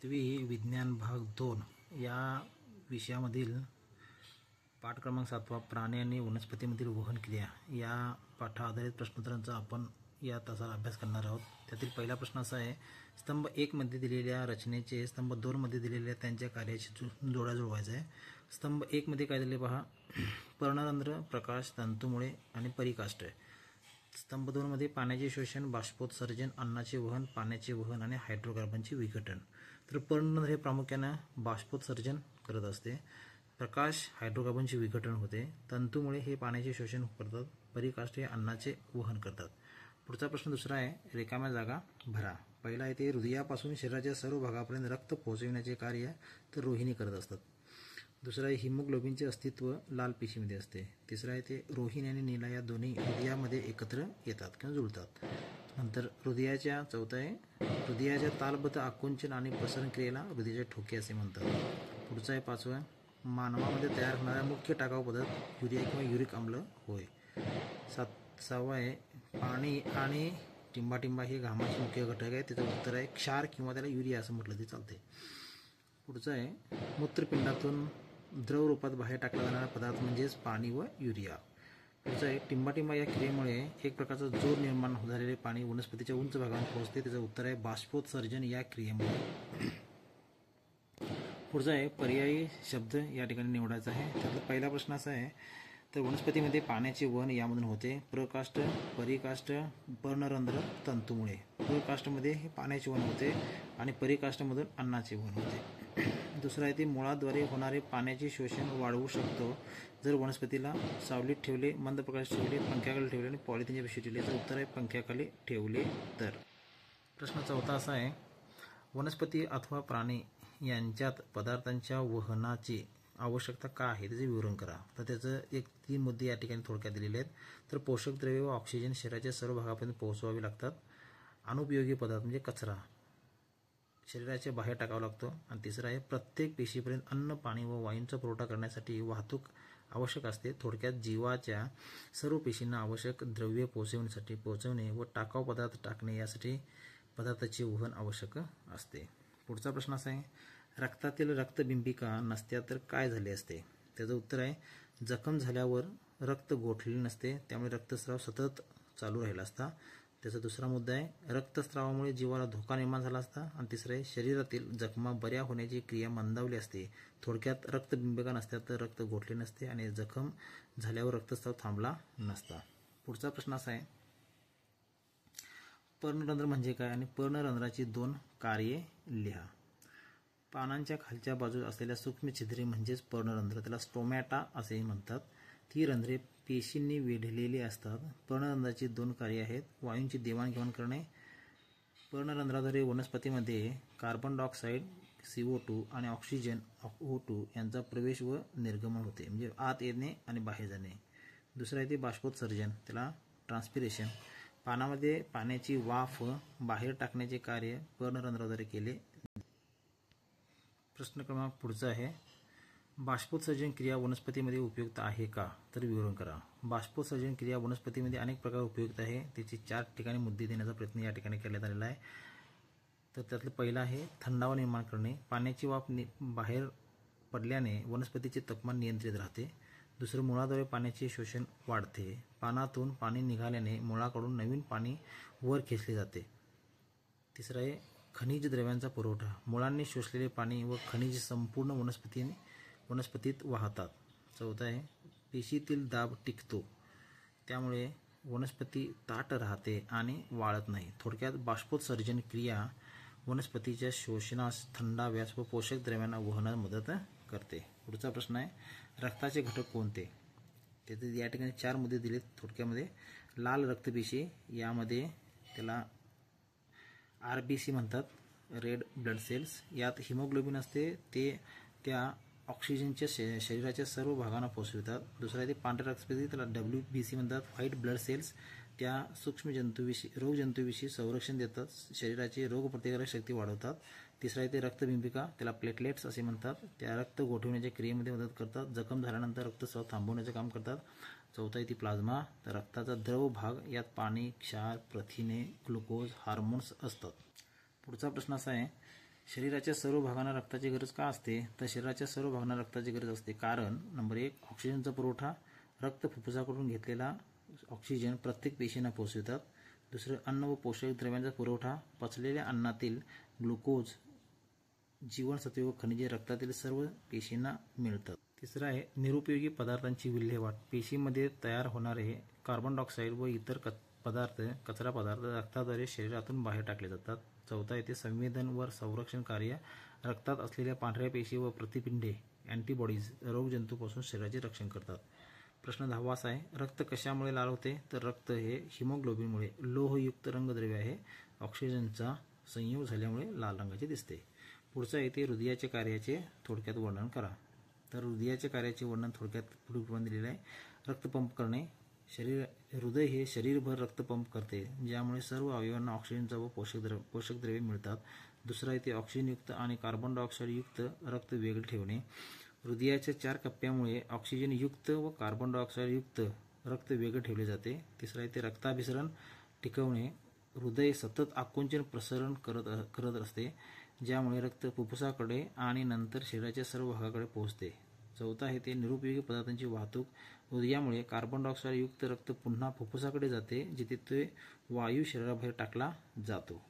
सातवी विज्ञान भाग 2 या विषयामधील पाठ क्रमांक 7 प्राणी आणि वनस्पतीमधील वहन क्रिया या पाठा आधारित प्रश्नोत्तरांचा आपण या तासाला अभ्यास करणार आहोत। त्यातील पहिला प्रश्न असा आहे, स्तंभ 1 मध्ये दिलेल्या रचनेचे स्तंभ 2 मध्ये दिलेल्या त्यांच्या कार्याची जोडा जुळवायचा आहे। स्तंभ 1 मध्ये काय दिले पहा, पर्णरंध्र, प्रकाश, तंतुमुळे आणि परिकाष्ठ। स्तंभ 2 मध्ये पाण्याचे शोषण, बाष्पोत्सर्जन, अन्नाचे वहन, पाण्याचे वहन आणि हायड्रोकार्बनचे विघटन। तर पर्णरंध्र हे प्रामुख्याने बाष्पोत्सर्जन करत असते, प्रकाश हायड्रोकार्बनचे विघटन होते, तंतुमुळे हे पाण्याचे शोषण करतात, परिकाष्ठ हे अन्नाचे वहन करतात। पुढचा प्रश्न दुसरा आहे, रिकाम्या जागा भरा। पहिला आहे ते हृदयापासून शरीराच्या सर्व भागापर्यंत रक्त पोहोचविण्याचे कार्य तर रोहिणी करत असतात। दुसरा आहे हिमोग्लोबिनचे अस्तित्व लाल पेशीमध्ये असते। तिसरा आहे ते रोहिणी आणि नीला या दोन्ही हृदयामध्ये एकत्र येतात किंवा जुळतात। नंतर चौथा आहे हृदयाच्या तालबद्ध आकुंचन आणि प्रसरण क्रियेला हृदयाचे ठोके असे म्हणतात। पुढचा आहे पाचवा, मानवामध्ये तयार होणारा मुख्य टाकाऊ पदार्थ युरिया किंवा युरिक आम्ल होय। सहावा आहे पाणी आणि टिंबाटिंबा हे घामाचे मुख्य घटक आहे। त्याचं उत्तर आहे क्षार किंवा त्याला युरिया असं म्हटलं तरी चालते। पुढचं आहे मूत्रपिंडातून द्रव रूपात बाहेर टाकला जाणारा पदार्थ म्हणजेच पाणी व युरिया। पुढचं आहे टिंबाटिंबा या क्रियेमुळे एक प्रकारचा जोर निर्माण झालेले पाणी वनस्पतीच्या उंच भागावर पोहोचते। त्याचं उत्तर आहे बाष्पोत्सर्जन या क्रियेमुळे। पुढचा आहे पर्यायी शब्द या ठिकाणी निवडायचा आहे। त्यातला पहिला प्रश्न असा आहे, तर वनस्पतीमध्ये पाण्याचे वहन यामधून होते, प्रकाष्ठ, परिकाष्ठ, पर्णरंध्र, तंतुमुळे। प्रकाष्ठमध्ये हे पाण्याचे वहन होते आणि परिकाष्ठमधून अन्नाचे वहन होते। दुसरा आहे ते मुळाद्वारे होणारे पाण्याचे शोषण वाढवू शकतो जर वनस्पतीला सावलीत ठेवले, मंद प्रकाश ठेवले, पंख्याखाली ठेवले आणि पॉलिथिनच्या पिशवीत ठेवले। तर उत्तर आहे पंख्याखाली ठेवले तर। प्रश्न चौथा असा आहे, वनस्पती अथवा प्राणी यांच्यात पदार्थांच्या वहनाची आवश्यकता का आहे त्याचे विवरण करा। तर त्याचं 3 मुद्दे या ठिकाणी थोडक्यात दिलेले आहेत। तर पोषक द्रव्ये व ऑक्सिजन शरीराच्या सर्व भागापर्यंत पोहोचवावे लागतात, अनुपयोगी पदार्थ म्हणजे कचरा शरीराच्या बाहेर टाकावा लागतो, आणि तिसरा आहे प्रत्येक पेशीपर्यंत अन्न, पाणी व वायूंचा पुरवठा करण्यासाठी वाहतूक आवश्यक असते। थोडक्यात जीवाच्या सर्व पेशींना आवश्यक द्रव्ये पोहोचवणे व टाकाऊ पदार्थ टाकणे यासाठी पदार्थाचे वहन आवश्यक असते। पुढचा प्रश्न असा आहे, रक्तातील रक्तबिंबिका नसत्या तर काय झाले असते। त्याचं उत्तर आहे जखम झाल्यावर रक्त गोठलेले नसते, त्यामुळे रक्तस्राव सतत चालू राहिला असता। त्याचा दुसरा मुद्दा आहे रक्तस्रावामुळे जीवाला धोका निर्माण झाला असता, आणि तिसरं आहे शरीरातील जखमा बऱ्या होण्याची क्रिया मंदावली असते। थोडक्यात रक्तबिंबिका नसत्या तर रक्त गोठले नसते आणि जखम झाल्यावर रक्तस्राव थांबला नसता। पुढचा प्रश्न असा आहे, पर्णरंध्र म्हणजे काय आणि पर्णरंध्राची 2 कार्ये लिहा। पानांच्या खालच्या बाजूस असलेल्या सूक्ष्म छिद्रे म्हणजेच पर्णरंध्र, त्याला स्टोमॅटा असेही म्हणतात। ती रंध्रे पेशींनी वेढलेली असतात। पर्णरंध्राची 2 कार्ये आहेत, वायूंची देवाणघेवाण करणे, पर्णरंध्राद्वारे वनस्पतीमध्ये कार्बन डायऑक्साईड CO2 आणि ऑक्सिजन O2 यांचा प्रवेश व निर्गमन होते, म्हणजे आत येणे आणि बाहेर जाणे। दुसरं आहे ते बाष्पोत्सर्जन, त्याला ट्रान्सपिरेशन, पानामध्ये पाण्याची वाफ बाहेर टाकण्याचे कार्य पर्णरंध्राद्वारे केले। प्रश्न क्रमांक पुढचा आहे, बाष्पोत्सर्जन क्रिया वनस्पतीमध्ये उपयुक्त आहे का तर विवरण करा। बाष्पोत्सर्जन क्रिया वनस्पतीमध्ये अनेक प्रकार उपयुक्त आहे, त्याचे 4 ठिकाणी मुद्दे देण्याचा प्रयत्न या ठिकाणी करण्यात आलेला आहे। तर त्यातलं पहिलं आहे थंडावा निर्माण करणे, पाण्याची वाफ बाहेर पडल्याने वनस्पतीचे तापमान नियंत्रित राहते। दुसरं, मुळाद्वारे पाण्याचे शोषण वाढते, पानातून पाणी निघाल्याने मुळाकडून नवीन पाणी वर खेचले जाते। तिसरं आहे खनिज द्रव्यांचा पुरवठा, मुळांनी शोषलेले पाणी व खनिज संपूर्ण वनस्पतीत वाहतात। चौथा आहे पेशीतील दाब टिकतो, त्यामुळे वनस्पती ताठ राहते आणि वाळत नाही। थोडक्यात बाष्पोत्सर्जन क्रिया वनस्पतीच्या शोषणास, थंडाव्यास व पोषक द्रव्यांना वहनास मदत करते। पुढचा प्रश्न आहे, रक्ताचे घटक कोणते। त्याचे या ठिकाणी 4 मुद्दे दिलेत थोडक्यामध्ये। लाल रक्तपेशी, यामध्ये त्याला RBC म्हणतात, रेड ब्लड सेल्स। यात हिमोग्लोबिन असते, ते त्या ऑक्सिजनच्या शरीराच्या सर्व भागांना पोहोचवितात। दुसरा आहे ते पांढऱ्या रक्तपेशी, त्याला WBC म्हणतात, व्हाईट ब्लड सेल्स। त्या सूक्ष्म रोगजंतूविषयी संरक्षण देतात, शरीराची रोगप्रतिकारक शक्ती वाढवतात। तिसरा आहे ते रक्तबिंबिका, त्याला प्लेटलेट्स असे म्हणतात, त्या रक्त गोठवण्याच्या क्रियेमध्ये मदत करतात, जखम झाल्यानंतर रक्तस्राव थांबवण्याचे काम करतात। चौथा आहे ती प्लाझ्मा, तर रक्ताचा द्रव भाग, यात पाणी, क्षार, प्रथिने, ग्लुकोज, हार्मोन्स असतात। पुढचा प्रश्न असा आहे, शरीराच्या सर्व भागांना रक्ताची गरज का असते? तर शरीराच्या सर्व भागांना रक्ताची गरज असते कारण नंबर 1 ऑक्सिजनचा पुरवठा, रक्त फुफ्फुसाकडून घेतलेला ऑक्सिजन प्रत्येक पेशींना पोहोचवतात. दुसरं अन्न व पोषक द्रव्यांचा पुरवठा, पचलेल्या अन्नातील ग्लुकोज, जीवनसत्वे व खनिजे रक्तातील सर्व पेशींना मिळतात. तिसरं आहे निरुपयोगी पदार्थांची विल्हेवाट, पेशीमध्ये तयार होणारे कार्बन डायऑक्साईड व इतर कचरा पदार्थ रक्ताद्वारे शरीरातून बाहेर टाकले जातात. चौथा येथे संवेदन व संरक्षण कार्य, रक्तात असलेल्या पांढऱ्या पेशी व प्रतिपिंडे अँटीबॉडीज रोगजंतूपासून शरीराचे रक्षण करतात. प्रश्न 10वा असा आहे, रक्त कशामुळे लाल होते? तर रक्त हे हिमोग्लोबिनमुळे लोहयुक्त रंगद्रव्य आहे. ऑक्सिजनचा संयोग झाल्यामुळे लाल रंगाचे दिसते. पुढचा येथे हृदयाच्या कार्याचे थोडक्यात वर्णन करा. तर हृदयाच्या कार्याचे वर्णन थोडक्यात पुढीलप्रमाणे दिलेले आहे. रक्त पंप करणे, हृदय हे शरीरभर रक्त पंप करते, ज्यामुळे सर्व अवयवांना ऑक्सिजनचा व पोषक द्रव्ये मिळतात. दुसरा येथे ऑक्सिजनयुक्त आणि कार्बन डायऑक्साईडयुक्त रक्त वेगळे ठेवणे, हृदयाच्या 4 कप्प्यामुळे ऑक्सिजनयुक्त व कार्बन डायऑक्साईडयुक्त रक्त वेगळे ठेवले जाते. तिसरा येथे रक्ताभिसरण टिकवणे, हृदय सतत आकुंचन प्रसरण करत असते, ज्यामुळे रक्त फुफ्फुसाकडे आणि नंतर शरीराच्या सर्व भागाकडे पोहोचते. चौथा आहे ते निरुपयोगी पदार्थांची वाहतूक, हृदयामुळे कार्बन डायऑक्साईडयुक्त रक्त पुन्हा फुफ्फुसाकडे जाते, जिथे ते वायू शरीराबाहेर टाकला जातो.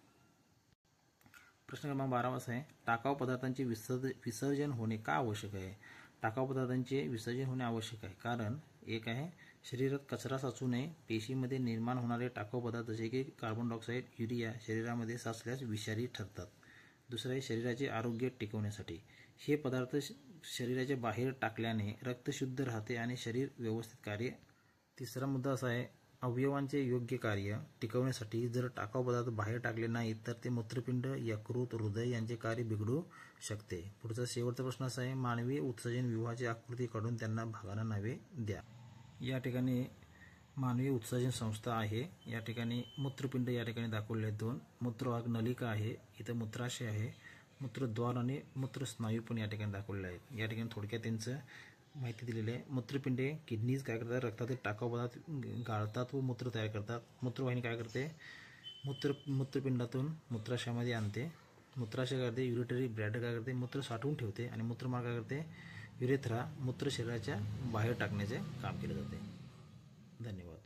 प्रश्न क्रमांक 12 असा आहे, टाकाऊ पदार्थांचे विसर्जन होणे का आवश्यक आहे? टाकाऊ पदार्थांचे विसर्जन होणे आवश्यक आहे कारण एक आहे शरीरात कचरा साचू नये, पेशीमध्ये निर्माण होणारे टाकाऊ पदार्थ जसे की कार्बन डायऑक्साईड, युरिया शरीरामध्ये साचल्यास विषारी ठरतात. दुसरे आहे शरीराचे आरोग्य टिकवण्यासाठी, हे पदार्थ शरीराच्या बाहेर टाकल्याने रक्त शुद्ध राहते आणि शरीर व्यवस्थित कार्य. तिसरा मुद्दा असा आहे, अवयवांचे योग्य कार्य टिकवण्यासाठी जर टाकाऊ पदार्थ बाहेर टाकले नाहीत तर ते मूत्रपिंड, यकृत, हृदय यांचे कार्य बिघडू शकते. पुढचा शेवटचा प्रश्न असा आहे, मानवी उत्सर्जन व्यूहाची आकृती काढून त्यांना भागांना नावे द्या. या ठिकाणी मानवी उत्सर्जन संस्था आहे. या ठिकाणी मूत्रपिंड या ठिकाणी दाखवले आहेत 2, मूत्रवाहक नलिका आहे, इथं मूत्राशय आहे, मूत्रद्वार आणि मूत्रस्नायू पण या ठिकाणी दाखवलेले आहेत. या ठिकाणी थोडक्यात त्यांचं माहिती दिलेली आहे. मूत्रपिंडे किडनीज काय करतात, रक्तातील टाकाऊ पदार्थ गाळतात व मूत्र तयार करतात. मूत्रवाहिनी काय करते, मूत्रपिंडातून मूत्राशयामध्ये आणते. मूत्राशय काय करते, युरिटरी ब्लॅडर काय करते, मूत्र साठवून ठेवते आणि मूत्रमार्ग काय करते, युरेथ्रा, मूत्र शरीराच्या बाहेर टाकण्याचे काम केले जाते. धन्यवाद.